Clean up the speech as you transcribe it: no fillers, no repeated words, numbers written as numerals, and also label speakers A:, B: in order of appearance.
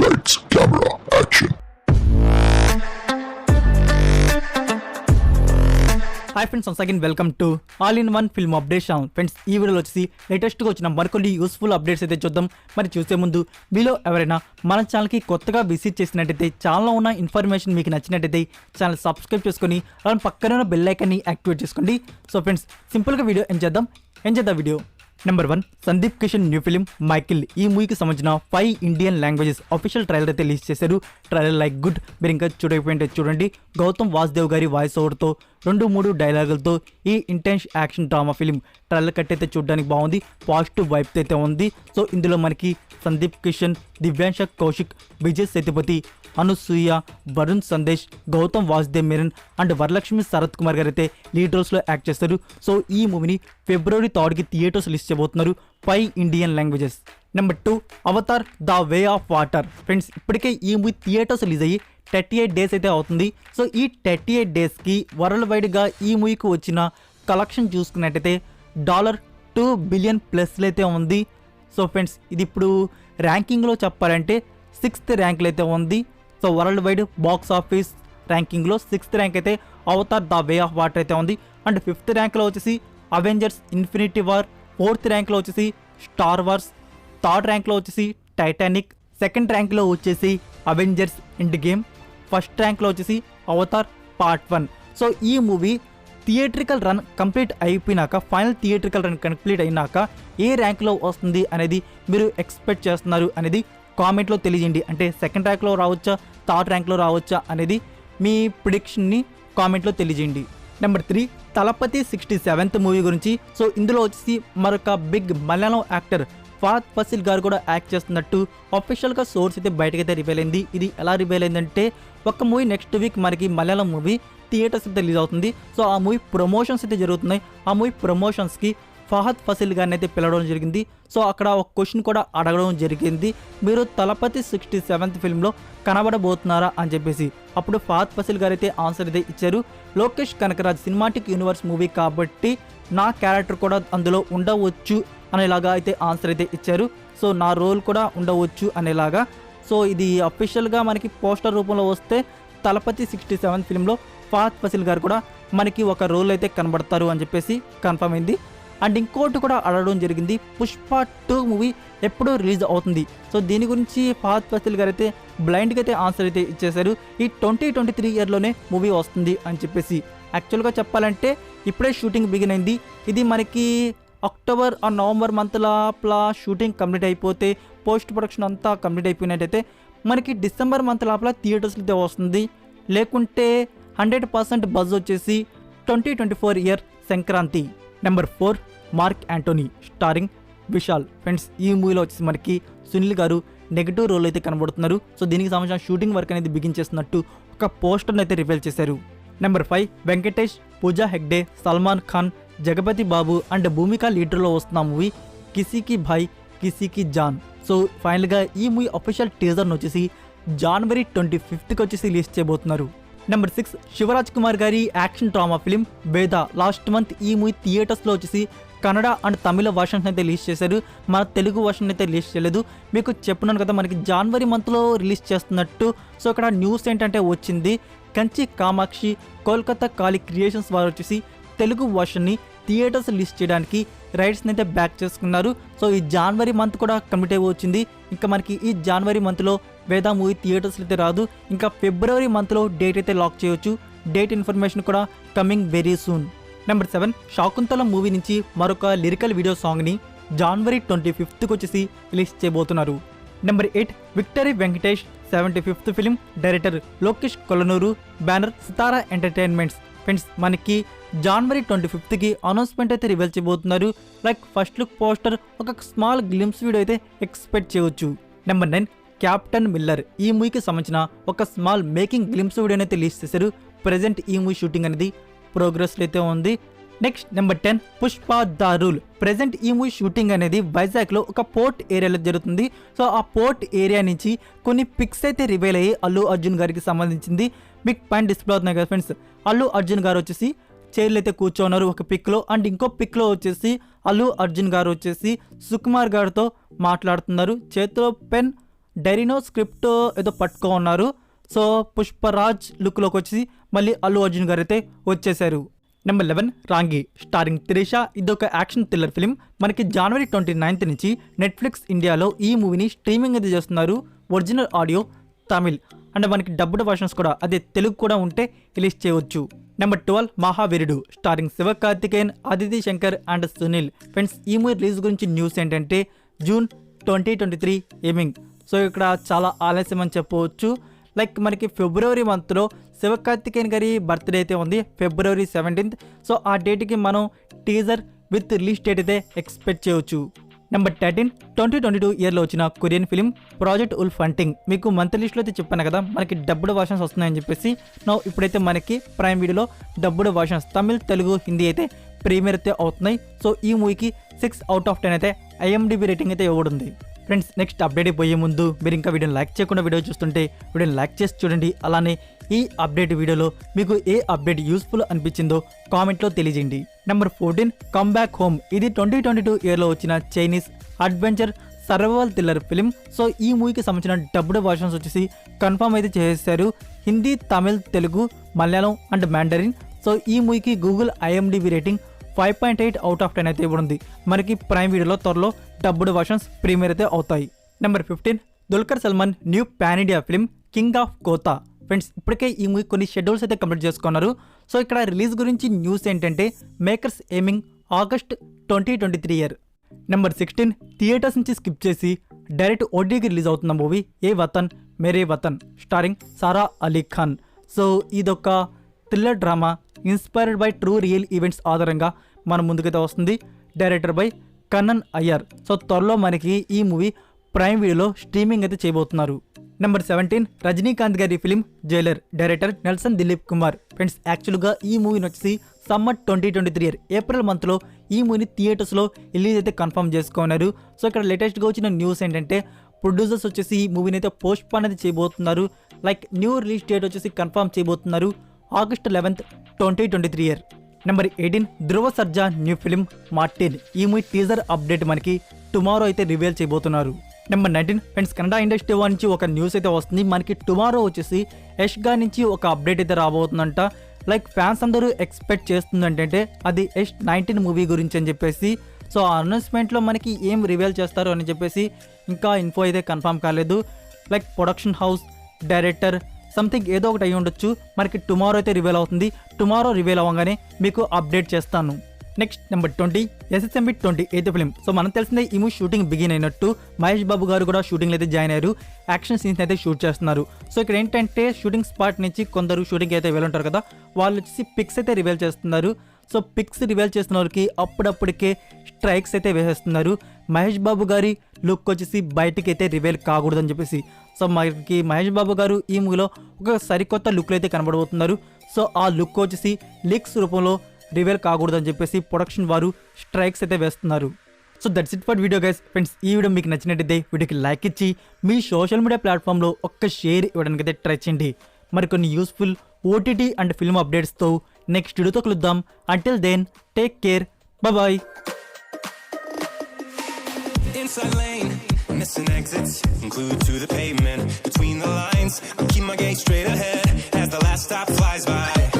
A: Lights, camera, action.
B: Hi friends, once again welcome to all in one film update channel. Friends, ఈ వీడియోలో వచ్చి లేటెస్ట్గా వచ్చిన మరికొన్ని యూస్ఫుల్ అప్డేట్స్ అయితే చూద్దాం. మరి చూసే ముందు మీలో ఎవరైనా మన ఛానల్కి కొత్తగా విజిట్ చేసినట్టయితే ఛానల్లో ఉన్న ఇన్ఫర్మేషన్ మీకు నచ్చినట్టయితే ఛానల్ సబ్స్క్రైబ్ చేసుకొని అలానే పక్కనే ఉన్న బెల్ ఐకాన్ని యాక్టివేట్ చేసుకోండి. సో ఫ్రెండ్స్, సింపుల్గా వీడియో ఎంజేద్దాం video. Number 1, Sundeep Kishan new film Michael. ఈ మూవీకి సంబంధించిన 5 ఇండియన్ లాంగ్వేజెస్ అఫీషియల్ ట్రైలర్ అయితే రిలీజ్ చేశారు. Trailer like good. మీరు ఇంకా చూడకపోయింటే చూడండి. గౌతమ్ వాసుదేవ్ గారి వాయిస్ ఓవర్తో 2-3 డైలాగులతో ఈ intense action drama film trailer cut అయితే చూడడానికి బాగుంది. పాజిటివ్ వైబ్స్ అయితే ఉంది. సో ఇందులో మనకి సందీప్ కిషన్, దివ్యాంశ కౌశిక్, విజయ్ సేతుపతి, అనసూయ, వరుణ్ సందేశ్, గౌతమ్ వాసుదేవ్ మేనన్ అండ్ వరలక్ష్మి శరత్ కుమార్ గారు అయితే లీడ్ రోల్స్లో యాక్ట్ చేస్తారు. సో ఈ మూవీని February 3కి థియేటర్స్ రిలీజ్ చేయబోతున్నారు. 5 Indian languages. Number 2, Avatar the way of water. Friends, ఇప్పటికే ఈ మూవీ థియేటర్స్ రిలీజ్ అయ్యి 38 డేస్ అయితే అవుతుంది. సో ఈ 38 డేస్కి వరల్డ్ వైడ్గా ఈ మూవీకి వచ్చిన కలెక్షన్ చూసుకున్నట్టయితే $2 బిలియన్ ప్లస్లో అయితే ఉంది. సో ఫ్రెండ్స్, ఇది ఇప్పుడు ర్యాంకింగ్లో చెప్పాలంటే 6th ర్యాంక్లో అయితే ఉంది. So world wide box office ర్యాంకింగ్లో 6th ర్యాంక్ అయితే Avatar the way of water అయితే ఉంది. అండ్ 5th ర్యాంక్లో వచ్చేసి అవెంజర్స్ ఇన్ఫినిటీ వార్, 4th ర్యాంక్లో వచ్చేసి స్టార్ వార్స్, 3rd ర్యాంక్లో వచ్చేసి టైటానిక్, 2nd ర్యాంక్లో వచ్చేసి అవెంజర్స్ ఎండ్ గేమ్, 1st ర్యాంక్లో వచ్చేసి అవతార్ పార్ట్ 1. సో ఈ మూవీ థియేట్రికల్ రన్ కంప్లీట్ అయిపోయినాక, ఫైనల్ థియేట్రికల్ రన్ కంప్లీట్ అయినాక ఏ ర్యాంక్లో వస్తుంది అనేది మీరు ఎక్స్పెక్ట్ చేస్తున్నారు అనేది కామెంట్లో తెలియజేయండి. అంటే 2nd ర్యాంక్లో రావచ్చా, 3rd ర్యాంక్లో రావచ్చా అనేది మీ ప్రిడిక్షన్ని కామెంట్లో తెలియజేయండి. నెంబర్ 3, తలపతి 67th మూవీ గురించి. సో ఇందులో వచ్చేసి మరొక బిగ్ మలయాళం యాక్టర్ ఫహద్ ఫాసిల్ గారు కూడా యాక్ట్ చేస్తున్నట్టు అఫీషియల్గా సోర్స్ అయితే బయటకైతే రివీల్ అయింది. ఇది ఎలా రివీల్ అయిందంటే, ఒక మూవీ నెక్స్ట్ వీక్ మనకి మలయాళం మూవీ థియేటర్స్ అయితే రిలీజ్ అవుతుంది. సో ఆ మూవీ ప్రమోషన్స్ అయితే జరుగుతున్నాయి. ఆ మూవీ ప్రమోషన్స్కి ఫహద్ ఫాసిల్ గారిని అయితే పిలవడం జరిగింది. సో అక్కడ ఒక క్వశ్చన్ కూడా అడగడం జరిగింది, మీరు తలపతి 67th ఫిల్మ్లో కనబడబోతున్నారా అని చెప్పేసి. అప్పుడు ఫహద్ ఫాసిల్ గారు అయితే ఆన్సర్ అయితే ఇచ్చారు, Lokesh Kanagaraj cinematic universe movie కాబట్టి నా క్యారెక్టర్ కూడా అందులో ఉండవచ్చు అనేలాగా అయితే ఆన్సర్ అయితే ఇచ్చారు. సో నా రోల్ కూడా ఉండవచ్చు అనేలాగా. సో ఇది అఫీషియల్గా మనకి పోస్టర్ రూపంలో వస్తే తలపతి 67th ఫిల్మ్లో ఫహద్ ఫాసిల్ గారు కూడా మనకి ఒక రోల్ అయితే కనబడతారు అని చెప్పేసి కన్ఫర్మ్ అయింది. అండ్ ఇంకోటి కూడా అడగడం జరిగింది, పుష్ప 2 మూవీ ఎప్పుడు రిలీజ్ అవుతుంది. సో దీని గురించి ఫహద్ ఫాసిల్ గారు అయితే బ్లైండ్గా అయితే ఆన్సర్ అయితే ఇచ్చేశారు, ఈ 2023 ఇయర్లోనే మూవీ వస్తుంది అని చెప్పేసి. యాక్చువల్గా చెప్పాలంటే ఇప్పుడే షూటింగ్ బిగిన్ అయింది. ఇది మనకి అక్టోబర్ ఆ నవంబర్ మంత్ లోపల షూటింగ్ కంప్లీట్ అయిపోతే, పోస్ట్ ప్రొడక్షన్ అంతా కంప్లీట్ అయిపోయినట్టయితే మనకి డిసెంబర్ మంత్ లోపల థియేటర్స్కి అయితే వస్తుంది. లేకుంటే 100% బజ్ వచ్చేసి 2024 year Sankranti. Number 4, mark Anthony starring Vishal. Friends, ఈ మూవీలో వచ్చేసి మనకి సునీల్ గారు నెగిటివ్ రోల్ అయితే కనబడుతున్నారు. సో దీనికి సంబంధించిన షూటింగ్ వర్క్ అనేది బిగించేస్తున్నట్టు ఒక పోస్టర్ని అయితే రివీల్ చేశారు. నెంబర్ 5, వెంకటేష్, పూజా హెగ్డే, సల్మాన్ ఖాన్, జగపతి బాబు అండ్ భూమిక లీడర్లో వస్తున్న మూవీ కిసీకి భాయ్ కిసీకి జాన్. సో ఫైనల్గా ఈ మూవీ అఫీషియల్ టీజర్ను వచ్చేసి January 25th వచ్చేసి రిలీజ్ చేయబోతున్నారు. నెంబర్ 6, శివరాజ్ కుమార్ గారి యాక్షన్ డ్రామా ఫిలిం వేద. లాస్ట్ మంత్ ఈ మూవీ థియేటర్స్లో వచ్చేసి కన్నడ అండ్ తమిళ వర్షన్స్ అయితే రిలీజ్ చేశారు. మన తెలుగు వర్షన్ అయితే రిలీజ్ చేయలేదు. మీకు చెప్పున్నాను కదా, మనకి January మంత్లో రిలీజ్ చేస్తున్నట్టు. సో ఇక్కడ న్యూస్ ఏంటంటే వచ్చింది, కంచి కామాక్షి కోల్కతా కాళీ క్రియేషన్స్ వారు వచ్చేసి తెలుగు వర్షన్ని థియేటర్స్ రిలీజ్ చేయడానికి రైట్స్ని అయితే బ్యాక్ చేసుకున్నారు. సో ఈ January మంత్ కూడా కంప్లీట్ అయిపోయి వచ్చింది. ఇంకా మనకి ఈ January మంత్లో వేద మూవీ థియేటర్స్ అయితే రాదు. ఇంకా February మంత్లో డేట్ అయితే లాక్ చేయొచ్చు. డేట్ ఇన్ఫర్మేషన్ కూడా coming very soon. Number 7, Shaakuntalam movie నుంచి మరొక లిరికల్ వీడియో సాంగ్ని January 25th వచ్చేసి రిలీజ్ చేయబోతున్నారు. Number 8, victory Venkatesh 75th film. Director Lokesh Kolanuru, banner Sithara entertainments. Friends, మనకి January 25th అనౌన్స్మెంట్ అయితే రివీల్ చేయబోతున్నారు. లైక్ ఫస్ట్ లుక్ పోస్టర్, ఒక స్మాల్ గ్లిమ్స్ వీడియో అయితే ఎక్స్పెక్ట్ చేయవచ్చు. Number 9, Captain Miller. ఈ మూవీకి సంబంధించిన ఒక స్మాల్ మేకింగ్ గ్లిమ్స్ వీడియోని అయితే రిలీజ్ చేశారు. ప్రెజెంట్ ఈ మూవీ షూటింగ్ అనేది ప్రోగ్రెస్లో అయితే ఉంది. Next number 10, Pushpa the rule. Present ఈ మూవీ షూటింగ్ అనేది వైజాగ్లో ఒక పోర్ట్ ఏరియాలో జరుగుతుంది. సో ఆ పోర్ట్ ఏరియా నుంచి కొన్ని పిక్స్ అయితే రివీల్ అయ్యి అల్లు అర్జున్ గారికి సంబంధించింది. మీకు పైన డిస్ప్లే అవుతున్నాయి కదా ఫ్రెండ్స్. అల్లు అర్జున్ గారు వచ్చేసి చైర్లు అయితే కూర్చోన్నారు ఒక పిక్లో. అండ్ ఇంకో పిక్లో వచ్చేసి అల్లు అర్జున్ గారు వచ్చేసి సుకుమార్ గారితో మాట్లాడుతున్నారు. చేతిలో పెన్ డైరీనో స్క్రిప్ట్ ఏదో పట్టుకో ఉన్నారు. సో పుష్పరాజ్ లుక్లోకి వచ్చి మళ్ళీ అల్లు అర్జున్ గారు అయితే వచ్చేసారు. Number 11 Raangi starring Trisha. ఇదొక యాక్షన్ థ్రిల్లర్ ఫిల్మ్. మనకి జనవరి 29 నుంచి నెట్ఫ్లిక్స్ ఇండియాలో ఈ మూవీని స్ట్రీమింగ్ అయితే చేస్తున్నారు. ఒరిజినల్ ఆడియో తమిళ్ అండ్ మనకి డబ్బుడ్ వర్షన్స్ కూడా అదే తెలుగు కూడా ఉంటే రిలీజ్ చేయవచ్చు. నెంబర్ 12 మహావీరుడు starring Sivakarthikeyan, Aditi Shankar and Sunil. Friends ఈ మూవీ రిలీజ్ గురించి న్యూస్ ఏంటంటే జూన్ 2023 ఏమింగ్. సో ఇక్కడ చాలా ఆలస్యం అని చెప్పవచ్చు. లైక్ మనకి ఫిబ్రవరి మంత్లో శివకార్తికేయన్ గారి బర్త్డే అయితే ఉంది, February 17th. సో ఆ డేట్కి మనం టీజర్ విత్ రిలీజ్ డేట్ అయితే ఎక్స్పెక్ట్ చేయవచ్చు. నెంబర్ 13 2022 ఇయర్లో వచ్చిన Korean film project wolf hunting. మీకు మంత్ లిస్ట్లో అయితే చెప్పాను కదా మనకి డబ్బుడ్ వర్షన్స్ వస్తున్నాయని చెప్పేసి. ఇప్పుడైతే మనకి ప్రైమ్ వీడియోలో డబ్బుడ్ వర్షన్స్ తమిళ్, తెలుగు, హిందీ అయితే ప్రీమియర్ అయితే అవుతున్నాయి. సో ఈ మూవీకి 6/10 అయితే IMDb రేటింగ్ అయితే ఇవ్వబడింది. ఫ్రెండ్స్ నెక్స్ట్ అప్డేట్ పోయే ముందు మీరు ఇంకా వీడియోని లైక్ చేయకుండా వీడియో చూస్తుంటే వీడియోని లైక్ చేసి చూడండి. అలానే ఈ అప్డేట్ వీడియోలో మీకు ఏ అప్డేట్ యూస్ఫుల్ అనిపించిందో కామెంట్లో తెలియజేయండి. Number 14 come back home. ఇది 2022 ఇయర్లో వచ్చిన Chinese adventure survival thriller film. So ఈ మూవీకి సంబంధించిన డబ్బుడ్ వర్షన్స్ వచ్చేసి కన్ఫర్మ్ అయితే చేసేసారు. Hindi, Tamil, Telugu, Malayalam and Mandarin. So ఈ మూవీకి గూగుల్ IMDb రేటింగ్ 5.8/10 అయితే ఇవ్వనుంది. మనకి ప్రైమ్ వీడియోలో త్వరలో డబ్బుడ్ వర్షన్స్ ప్రీమియర్ అయితే అవుతాయి. Number 15 Dulquer Salman new pan India film king of కోతా. ఫ్రెండ్స్ ఇప్పటికే ఈ మూవీ కొన్ని షెడ్యూల్స్ అయితే కంప్లీట్ చేసుకున్నారు. సో ఇక్కడ రిలీజ్ గురించి న్యూస్ ఏంటంటే makers aiming August 2023 year. Number 16 theatres నుంచి స్కిప్ చేసి డైరెక్ట్ OTTకి రిలీజ్ అవుతున్న మూవీ ఏ వతన్ మేరే వతన్ స్టారింగ్ సారా అలీ ఖాన్. సో ఇదొక thriller drama inspired by true real events ఆధారంగా మన ముందుకైతే వస్తుంది. Director by Kannan Iyer. So త్వరలో మనకి ఈ మూవీ ప్రైమ్ వీడియోలో స్ట్రీమింగ్ అయితే చేయబోతున్నారు. నెంబర్ 17 రజనీకాంత్ గారి film Jailer. Director Nelson Dilip Kumar. Friends యాక్చువల్గా ఈ మూవీని వచ్చేసి సమ్మర్ 2023 ఇయర్ ఏప్రిల్ మంత్లో ఈ మూవీని థియేటర్స్లో రిలీజ్ అయితే కన్ఫర్మ్ చేసుకున్నారు. సో ఇక్కడ లేటెస్ట్గా వచ్చిన న్యూస్ ఏంటంటే ప్రొడ్యూసర్స్ వచ్చేసి ఈ మూవీని అయితే పోస్ట్ పోన్ అయితే చేయబోతున్నారు. లైక్ న్యూ రిలీజ్ డేట్ వచ్చేసి కన్ఫర్మ్ చేయబోతున్నారు August 11th 2023 ఇయర్. నెంబర్ 18 ధ్రువ సర్జా న్యూ ఫిలిం మార్టిన్. ఈ మూవీ టీజర్ అప్డేట్ మనకి టుమారో అయితే రివీల్ చేయబోతున్నారు. నెంబర్ 19 ఫ్రెండ్స్ కన్నడ ఇండస్ట్రీ నుంచి ఒక న్యూస్ అయితే వస్తుంది. మనకి టుమారో వచ్చేసి యష్ గారి నుంచి ఒక అప్డేట్ అయితే రాబోతుందంట. లైక్ ఫ్యాన్స్ అందరూ ఎక్స్పెక్ట్ చేస్తుందంటే అది యష్ 19 మూవీ గురించి అని చెప్పేసి. సో ఆ అనౌన్స్మెంట్లో మనకి ఏం రివీల్ చేస్తారు అని చెప్పేసి ఇంకా ఇన్ఫో అయితే కన్ఫర్మ్ కాలేదు. Like production house, director something ఏదో ఒకటి అయ్యి ఉండొచ్చు. మనకి టుమారో అయితే రివీల్ అవుతుంది. టుమారో రివీల్ అవ్వగానే మీకు అప్డేట్ చేస్తాను. Next number 20 SSMB 28th film. So మనకు తెలిసిందే ఈ మూవీ షూటింగ్ బిగిన్ అయినట్టు. మహేష్ బాబు గారు కూడా షూటింగ్లో అయితే జాయిన్ అయ్యారు. యాక్షన్ సీన్స్ అయితే షూట్ చేస్తున్నారు. సో ఇక్కడ ఏంటంటే షూటింగ్ స్పాట్ నుంచి కొందరు షూటింగ్ అయితే వెళ్ళుంటారు కదా, వాళ్ళు వచ్చేసి పిక్స్ అయితే రివీల్ చేస్తున్నారు. సో పిక్స్ రివీల్ చేస్తున్న వారికి అప్పుడప్పటికే స్ట్రైక్స్ అయితే వేసేస్తున్నారు. మహేష్ బాబు గారి లుక్ వచ్చేసి బయటికి అయితే రివీల్ కాకూడదని చెప్పేసి. సో మనకి మహేష్ బాబు గారు ఈ మూవీలో ఒక సరికొత్త లుక్లో అయితే కనబడబోతున్నారు. సో ఆ లుక్ వచ్చేసి లీక్స్ రూపంలో రివీల్ కాకూడదని చెప్పేసి ప్రొడక్షన్ వారు స్ట్రైక్స్ అయితే వేస్తున్నారు. So that's it for video guys. Friends ఈ వీడియో మీకు నచ్చినట్టయితే వీడియోకి లైక్ ఇచ్చి మీ సోషల్ మీడియా ప్లాట్ఫామ్లో ఒక్క షేర్ ఇవ్వడానికి అయితే ట్రై చేయండి. మరికొన్ని యూస్ఫుల్ OTT అండ్ ఫిల్మ్ అప్డేట్స్తో నెక్స్ట్ వీడియోతో కలుద్దాం. Until then take care, bye.
C: Inside lane, missing exits, glued to the pavement. Between the lines, I'll keep my gaze straight ahead as the last stop flies by.